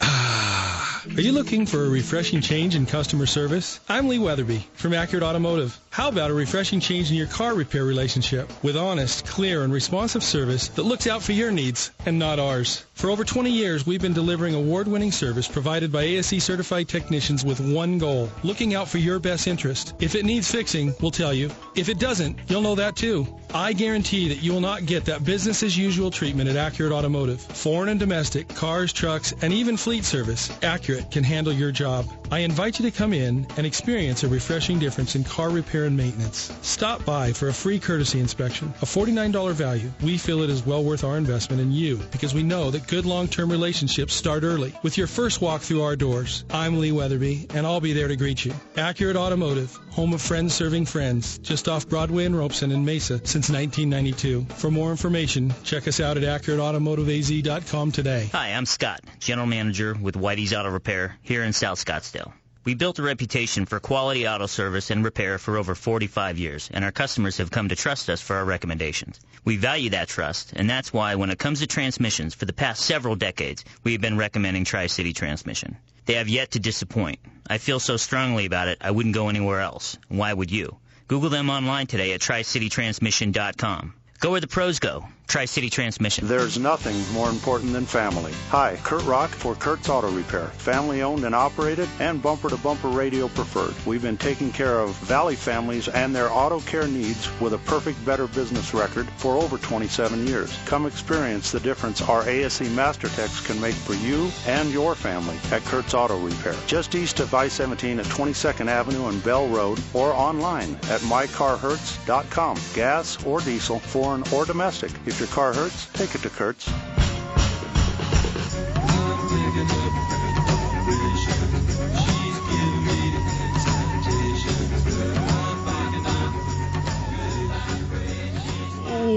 Are you looking for a refreshing change in customer service? I'm Lee Weatherby from Accurate Automotive. How about a refreshing change in your car repair relationship with honest, clear, and responsive service that looks out for your needs and not ours? For over 20 years, we've been delivering award-winning service provided by ASE-certified technicians with one goal, looking out for your best interest. If it needs fixing, we'll tell you. If it doesn't, you'll know that too. I guarantee that you will not get that business-as-usual treatment at Accurate Automotive. Foreign and domestic, cars, trucks, and even fleet service, Accurate can handle your job. I invite you to come in and experience a refreshing difference in car repair and maintenance. Stop by for a free courtesy inspection, a $49 value. We feel it is well worth our investment in you because we know that good long-term relationships start early with your first walk through our doors. I'm Lee Weatherby, and I'll be there to greet you. Accurate Automotive, home of friends serving friends, just off Broadway and Robeson in Mesa since 1992. For more information, check us out at AccurateAutomotiveAZ.com today. Hi, I'm Scott, General Manager with Whitey's Auto Repair here in South Scottsdale. We built a reputation for quality auto service and repair for over 45 years, and our customers have come to trust us for our recommendations. We value that trust, and that's why when it comes to transmissions, for the past several decades, we have been recommending Tri-City Transmission. They have yet to disappoint. I feel so strongly about it, I wouldn't go anywhere else. Why would you? Google them online today at TriCityTransmission.com. Go where the pros go. Tri-City Transmission. There's nothing more important than family. Hi, Kurt Rock for Kurt's Auto Repair. Family owned and operated and bumper-to-bumper radio preferred. We've been taking care of Valley families and their auto care needs with a perfect Better Business record for over 27 years. Come experience the difference our ASE Master Techs can make for you and your family at Kurt's Auto Repair. Just east of I-17 at 22nd Avenue and Bell Road, or online at mycarhurts.com. Gas or diesel, foreign or domestic. If your car hurts, take it to Kurt's.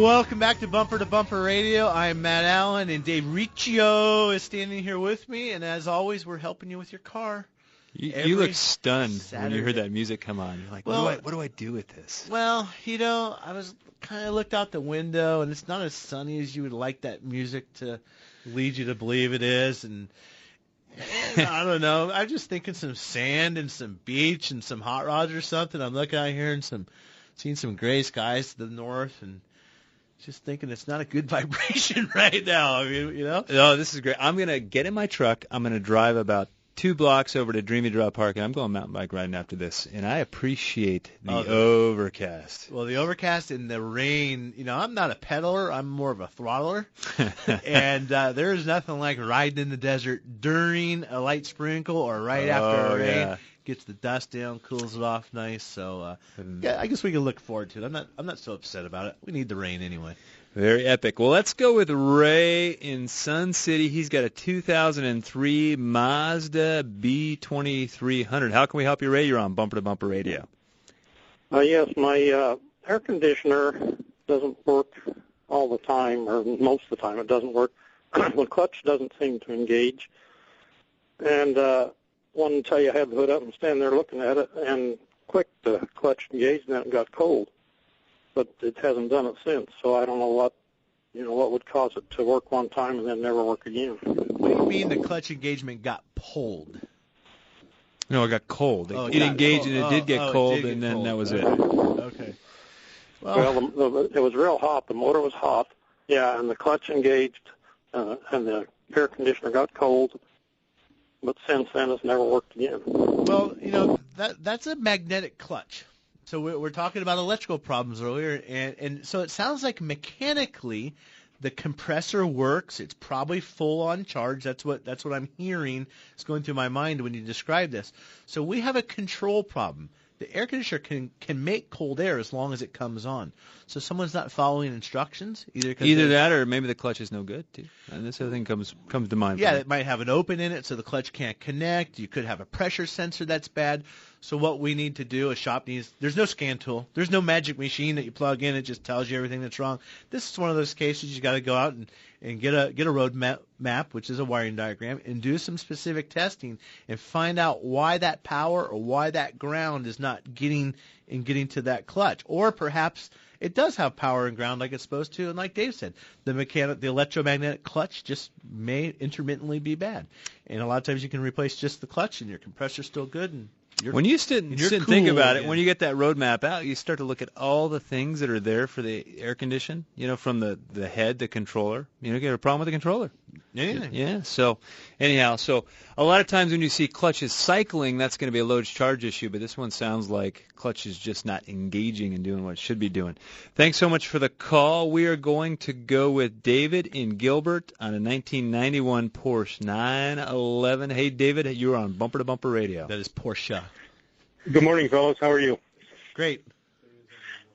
Welcome back to Bumper Radio. I'm Matt Allen, and Dave Riccio is standing here with me. And as always, we're helping you with your car. You look stunned Saturday. when you heard that music come on. You're like, what do I do with this? Well, I was kind of looked out the window, and it's not as sunny as you would like that music to lead you to believe it is. And I don't know. I'm just thinking some sand and some beach and some hot rods or something. I'm looking out here and seeing some gray skies to the north, and just thinking it's not a good vibration right now. I mean, No, this is great. I'm going to get in my truck. I'm going to drive about 2 blocks over to Dreamy Draw Park, and I'm going mountain bike riding after this. And I appreciate the overcast. Well, the overcast and the rain, I'm not a pedaler. I'm more of a throttler. And there's nothing like riding in the desert during a light sprinkle or right after a rain. Yeah. Gets the dust down, cools it off nice. So, I guess we can look forward to it. I'm not so upset about it. We need the rain anyway. Very epic. Well, let's go with Ray in Sun City. He's got a 2003 Mazda B2300. How can we help you, Ray? You're on Bumper to Bumper Radio. Yes, my air conditioner doesn't work all the time, or most of the time it doesn't work. The clutch doesn't seem to engage. And wanted to tell you I had the hood up and stand there looking at it, and quick the clutch engaged, and then it got cold. but it hasn't done it since. So I don't know what would cause it to work one time and then never work again. What do you mean the clutch engagement got pulled? No, it got cold. Oh, It engaged and it did get cold, and then that was it. Okay. Well, it was real hot. The motor was hot. Yeah, and the clutch engaged, and the air conditioner got cold. But since then, it's never worked again. Well, that's a magnetic clutch. So we're talking about electrical problems earlier, and so it sounds like mechanically the compressor works. It's probably full on charge. That's what I'm hearing. It's going through my mind when you describe this. So we have a control problem. The air conditioner can make cold air as long as it comes on. So someone's not following instructions either that, or maybe the clutch is no good too. And this other thing comes to mind. Yeah, it might have an open in it, so the clutch can't connect. You could have a pressure sensor that's bad. So what we need to do, a shop needs. There's no scan tool. There's no magic machine that you plug in. It just tells you everything that's wrong. This is one of those cases you got to go out and get a road map, which is a wiring diagram, and do some specific testing and find out why that power or why that ground is not getting to that clutch. Or perhaps it does have power and ground like it's supposed to, and like Dave said, the electromagnetic clutch just may intermittently be bad. And a lot of times you can replace just the clutch and your compressor's still good, and when you sit and think about it, when you get that road map out, you start to look at all the things that are there for the air condition, from the head, the controller. You get a problem with the controller. Yeah. So anyhow, a lot of times when you see clutches cycling, that's going to be a load charge issue, but this one sounds like clutch is just not engaging and doing what it should be doing. Thanks so much for the call. We are going to go with David in Gilbert on a 1991 Porsche 911. Hey, David, you're on Bumper to Bumper Radio. That is Porsche. Good morning, fellas. How are you? Great.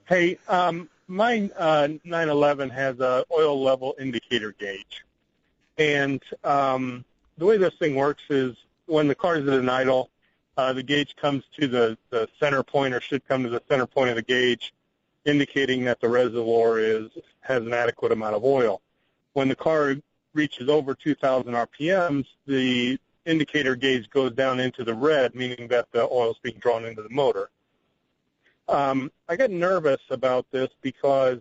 Hey, my 911 has a oil level indicator gauge. And the way this thing works is when the car is at an idle, the gauge comes to the center point, or should come to the center point of the gauge, indicating that the reservoir has an adequate amount of oil. When the car reaches over 2,000 RPMs, the indicator gauge goes down into the red, meaning that the oil is being drawn into the motor. I get nervous about this because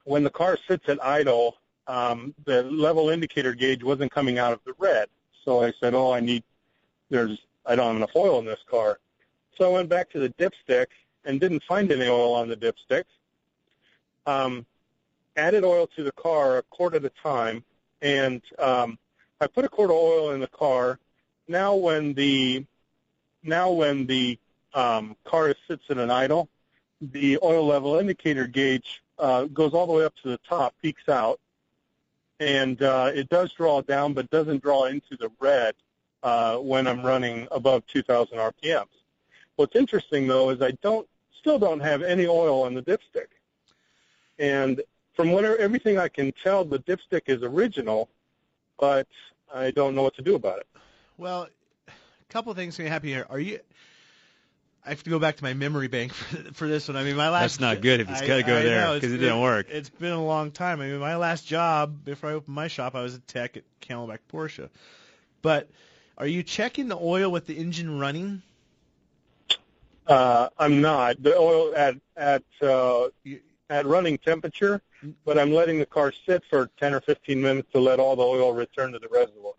when the car sits at idle, the level indicator gauge wasn't coming out of the red. So I said, I don't have enough oil in this car. So I went back to the dipstick and didn't find any oil on the dipstick. Added oil to the car a quart at a time, and I put a quart of oil in the car. Now when the car sits in an idle, the oil level indicator gauge goes all the way up to the top, peaks out, and it does draw down, but doesn't draw into the red when I'm running above 2,000 RPMs. What's interesting, though, is I still don't have any oil on the dipstick. And from everything I can tell, the dipstick is original, but I don't know what to do about it. Well, a couple of things can happen here. I have to go back to my memory bank for this one. I mean, that's not good if it's got to go there because it didn't work. It's been a long time. I mean, my last job before I opened my shop, I was a tech at Camelback Porsche. But are you checking the oil with the engine running? I'm not. The oil at running temperature, but I'm letting the car sit for 10 or 15 minutes to let all the oil return to the reservoir.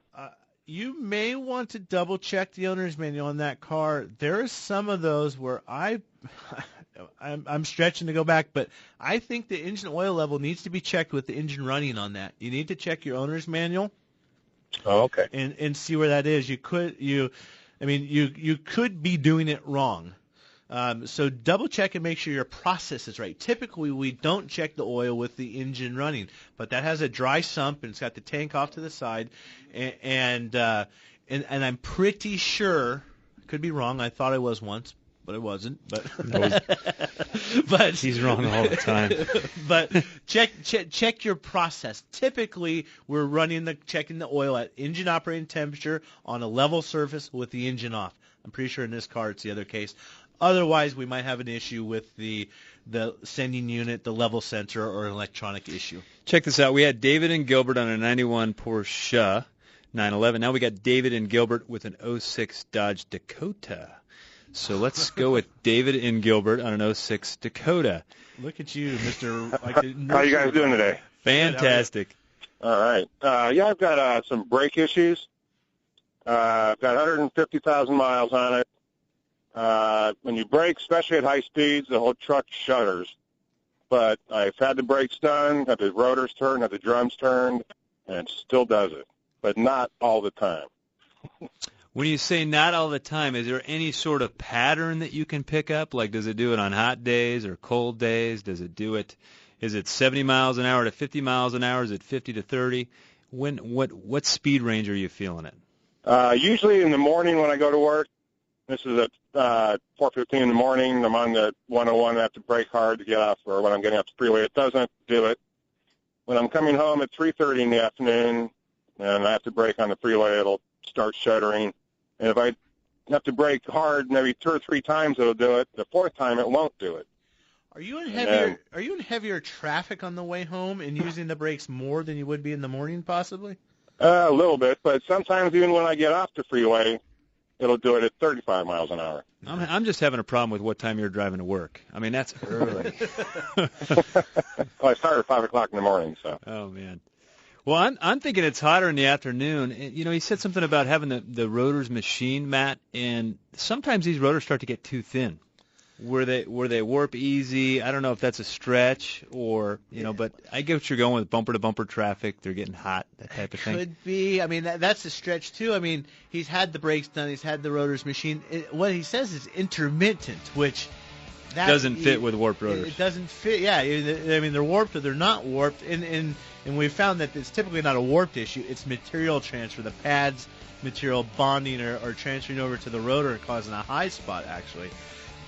You may want to double check the owner's manual on that car. There are some of those where I'm stretching to go back, but I think the engine oil level needs to be checked with the engine running on that. You need to check your owner's manual. Oh, okay. And see where that is. You could be doing it wrong. So double check and make sure your process is right. Typically, we don't check the oil with the engine running, but that has a dry sump and it's got the tank off to the side, and I'm pretty sure, could be wrong. I thought I was once, but I wasn't. But he's wrong all the time. But check your process. Typically, we're checking the oil at engine operating temperature on a level surface with the engine off. I'm pretty sure in this car it's the other case. Otherwise, we might have an issue with the sending unit, the level sensor, or an electronic issue. Check this out. We had David and Gilbert on a 91 Porsche 911. Now we got David and Gilbert with an 06 Dodge Dakota. So let's go with David in Gilbert on an 06 Dakota. Look at you, Mr. How you guys doing today? Fantastic. All right. Yeah, I've got some brake issues. I've got 150,000 miles on it. When you brake, especially at high speeds, the whole truck shudders. But I've had the brakes done, had the rotors turned, had the drums turned, and it still does it. But not all the time. When you say not all the time, is there any sort of pattern that you can pick up? Like, does it do it on hot days or cold days? Does it do it? Is it 70 miles an hour to 50 miles an hour? Is it 50 to 30? What speed range are you feeling it? Usually in the morning when I go to work. This is at 4:15 in the morning. I'm on the 101. I have to brake hard to get off, or when I'm getting off the freeway, it doesn't do it. When I'm coming home at 3:30 in the afternoon, and I have to brake on the freeway, it'll start shuddering. And if I have to brake hard, maybe 2 or 3 times it'll do it. The 4th time it won't do it. Are you in heavier traffic on the way home and using the brakes more than you would be in the morning, possibly? A little bit, but sometimes even when I get off the freeway, it'll do it at 35 miles an hour. I'm just having a problem with what time you're driving to work. I mean, that's early. Well, I start at 5 o'clock in the morning, so. Oh, man. Well, I'm thinking it's hotter in the afternoon. You know, he said something about having the rotors machined, Matt, and sometimes these rotors start to get too thin. Where they warp easy. I don't know if that's a stretch or, but I get what you're going with, bumper-to-bumper traffic. They're getting hot, that type of thing. Could be. I mean, that's a stretch, too. I mean, he's had the brakes done. He's had the rotors machined. What he says is intermittent, which doesn't fit with warped rotors. It doesn't fit. Yeah, I mean, they're warped or they're not warped. And we found that it's typically not a warped issue. It's material transfer. The pads, material bonding or transferring over to the rotor and causing a high spot, actually.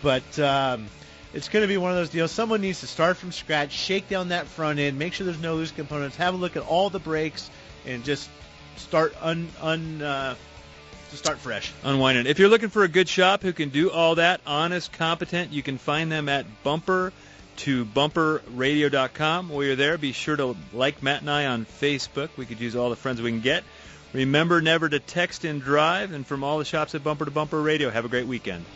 But it's going to be one of those deals. Someone needs to start from scratch, shake down that front end, make sure there's no loose components, have a look at all the brakes, and just start start fresh. Unwind it. If you're looking for a good shop who can do all that, honest, competent, you can find them at bumper-to-bumperradio.com. While you're there, be sure to like Matt and I on Facebook. We could use all the friends we can get. Remember never to text and drive. And from all the shops at Bumper to Bumper Radio, have a great weekend.